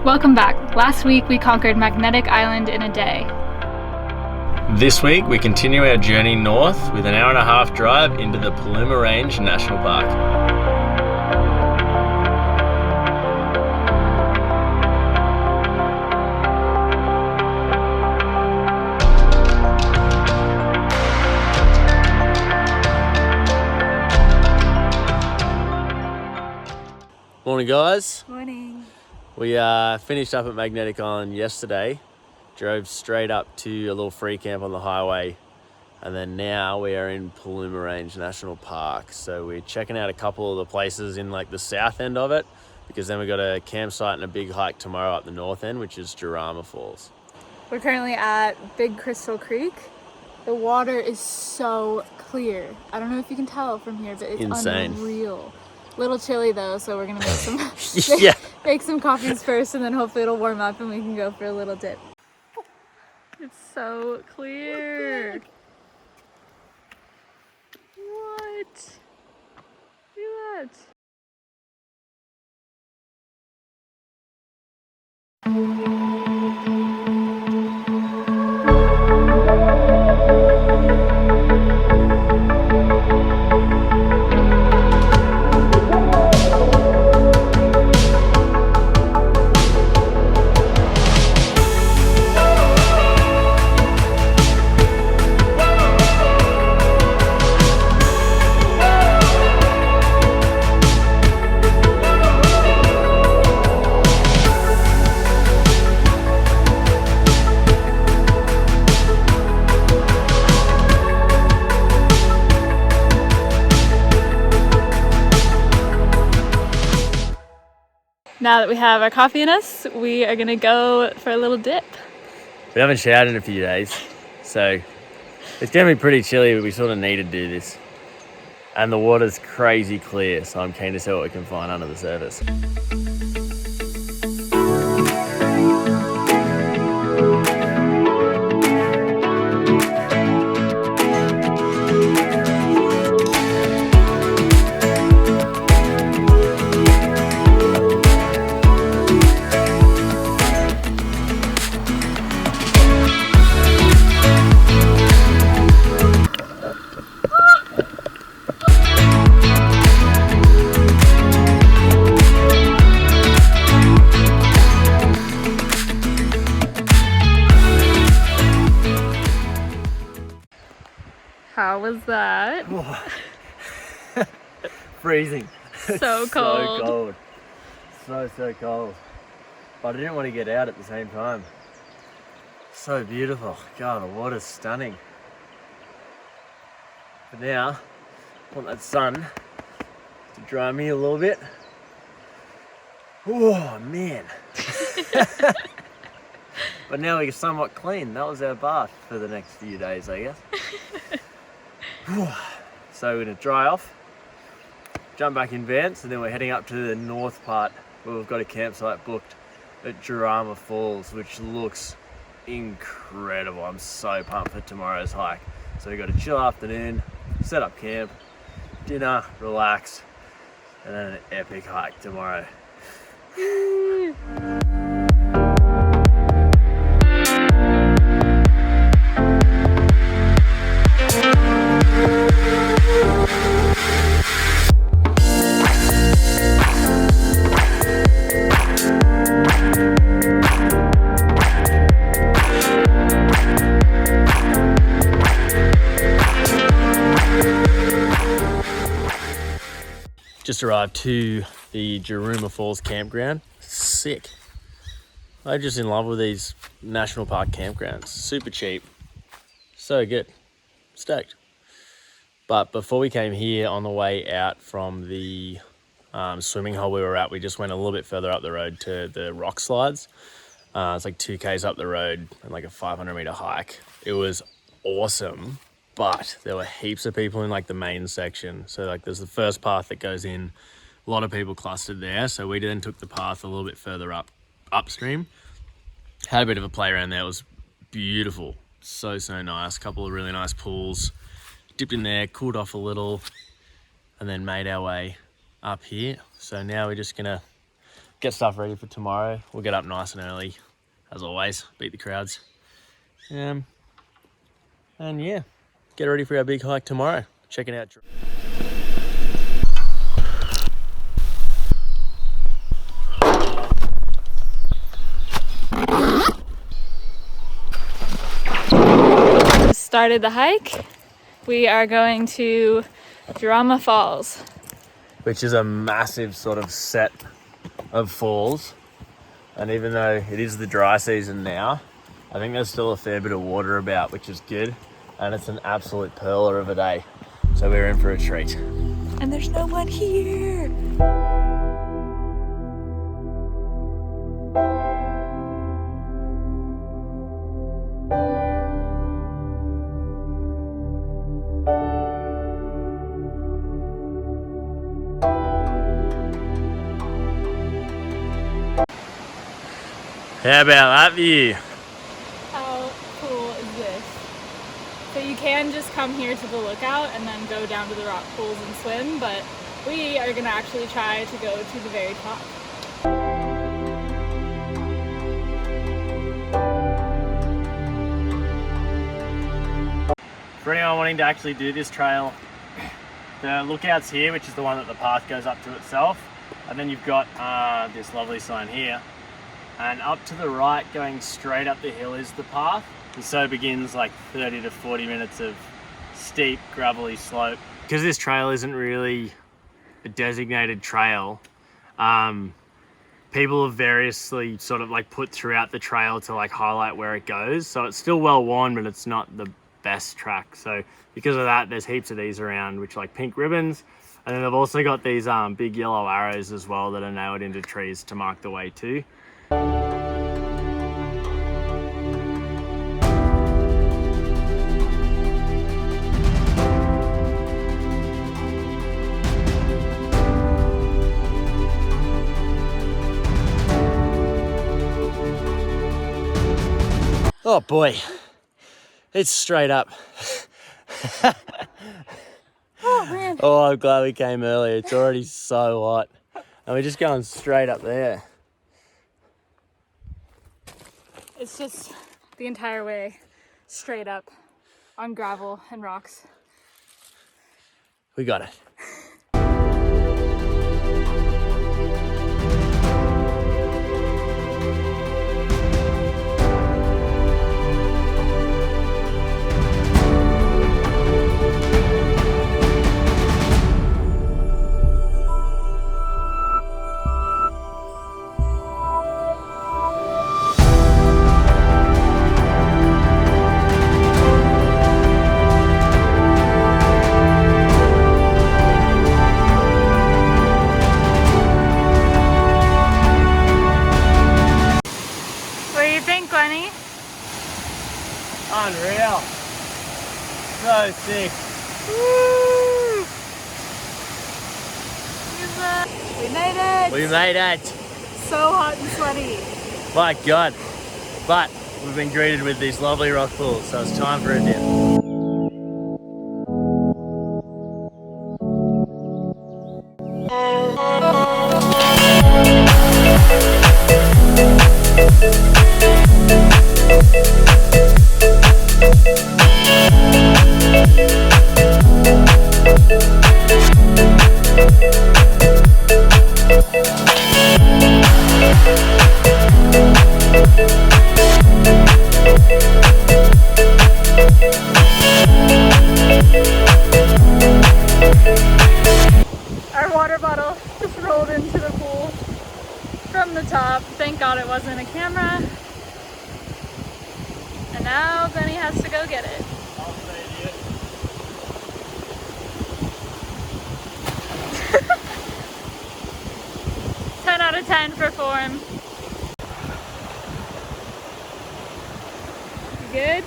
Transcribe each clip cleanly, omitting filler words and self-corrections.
Welcome back. Last week we conquered Magnetic Island in a day. This week we continue our journey north with an hour-and-a-half drive into the Paluma Range National Park. Morning guys. Morning. We finished up at Magnetic Island yesterday, drove straight up to a little free camp on the highway, and then now we are in Paluma Range National Park. So we're checking out a couple of the places in like the south end of it, because then we got a campsite and a big hike tomorrow up the north end, which is Jourama Falls. We're currently at Big Crystal Creek. The water is so clear. I don't know if you can tell from here, but it's insane. Unreal. Little chilly though, so we're gonna make some make some coffees first, and then hopefully it'll warm up and we can go for a little dip. It's so clear. What? Look at Now that we have our coffee in us, we are gonna go for a little dip. We haven't showered in a few days, so it's gonna be pretty chilly, but we sort of need to do this. And the water's crazy clear, so I'm keen to see what we can find under the surface. How was that? Freezing. So cold. So cold. But I didn't want to get out at the same time. So beautiful. God, the water's stunning. But now, I want that sun to dry me a little bit. Oh man. But now we're somewhat clean. That was our bath for the next few days, I guess. So we're gonna dry off, jump back in Vans, and then we're heading up to the north part where we've got a campsite booked at Jourama Falls, which looks incredible. I'm so pumped for tomorrow's hike. So we've got a chill afternoon, set up camp, dinner, relax, and then an epic hike tomorrow. Just arrived to the Jourama Falls campground. Sick. I'm just in love with these national park campgrounds. Super cheap. So good. Stoked. But before we came here, on the way out from the swimming hole we were at, we just went a little bit further up the road to the rock slides. It's like 2 k's up the road and like a 500-meter hike. It was awesome. But there were heaps of people in like the main section. So like there's the first path that goes in, a lot of people clustered there. So we then took the path a little bit further upstream. Had a bit of a play around there. It was beautiful. So nice. A couple of really nice pools. Dipped in there, cooled off a little, and then made our way up here. So now we're just gonna get stuff ready for tomorrow. We'll get up nice and early, as always, beat the crowds. And yeah, get ready for our big hike tomorrow. Checking out. Started the hike. We are going to Jourama Falls, which is a massive sort of set of falls. And even though it is the dry season now, I think there's still a fair bit of water about, which is good. And it's an absolute pearler of a day. So we're in for a treat. And there's no one here. How about that view? How cool is this? So you can just come here to the lookout and then go down to the rock pools and swim, but we are gonna actually try to go to the very top. For anyone wanting to actually do this trail, the lookout's here, which is the one that the path goes up to itself. And then you've got this lovely sign here. And up to the right, going straight up the hill, is the path. And so begins like 30 to 40 minutes of steep, gravelly slope. Because this trail isn't really a designated trail, people have variously sort of like put throughout the trail to like highlight where it goes. So it's still well worn, but it's not the best track. So because of that, there's heaps of these around, which are like pink ribbons. And then they've also got these big yellow arrows as well that are nailed into trees to mark the way too. Oh boy, it's straight up. Oh man. Oh, I'm glad we came early. It's already so hot. And we're just going straight up there. It's just the entire way straight up on gravel and rocks. We got it. Unreal. So sick. Woo! We made it! We made it. So hot and sweaty. My God. But we've been greeted with these lovely rock pools, so it's time for a dip. Our water bottle just rolled into the pool from the top. Thank God it wasn't a camera. And now Benny has to go get it. I'll save you. 10 out of 10 for form. You good?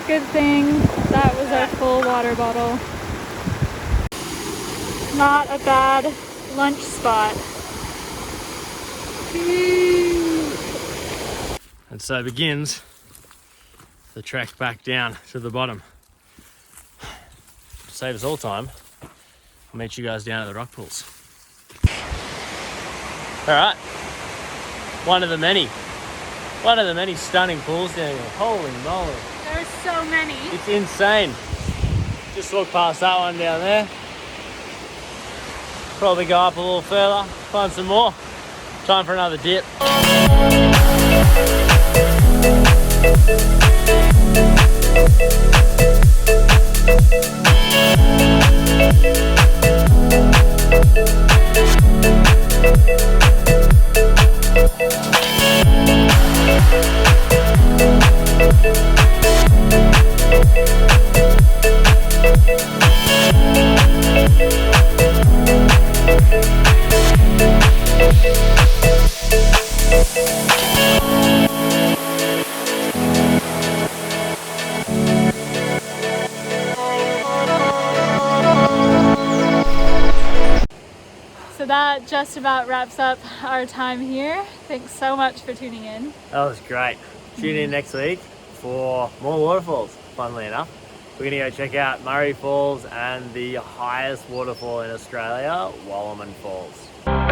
Good thing that was our full water bottle. Not a bad lunch spot. And so begins the trek back down to the bottom. save us all time. I'll meet you guys down at the rock pools. All right, one of the many stunning pools down here. Holy moly. There's so many. It's insane. Just walk past that one down there. Probably go up a little further, find some more. Time for another dip. So that just about wraps up our time here. Thanks so much for tuning in. That was great. Tune in next week for more waterfalls, funnily enough. We're gonna go check out Murray Falls and the highest waterfall in Australia, Waterfall Falls.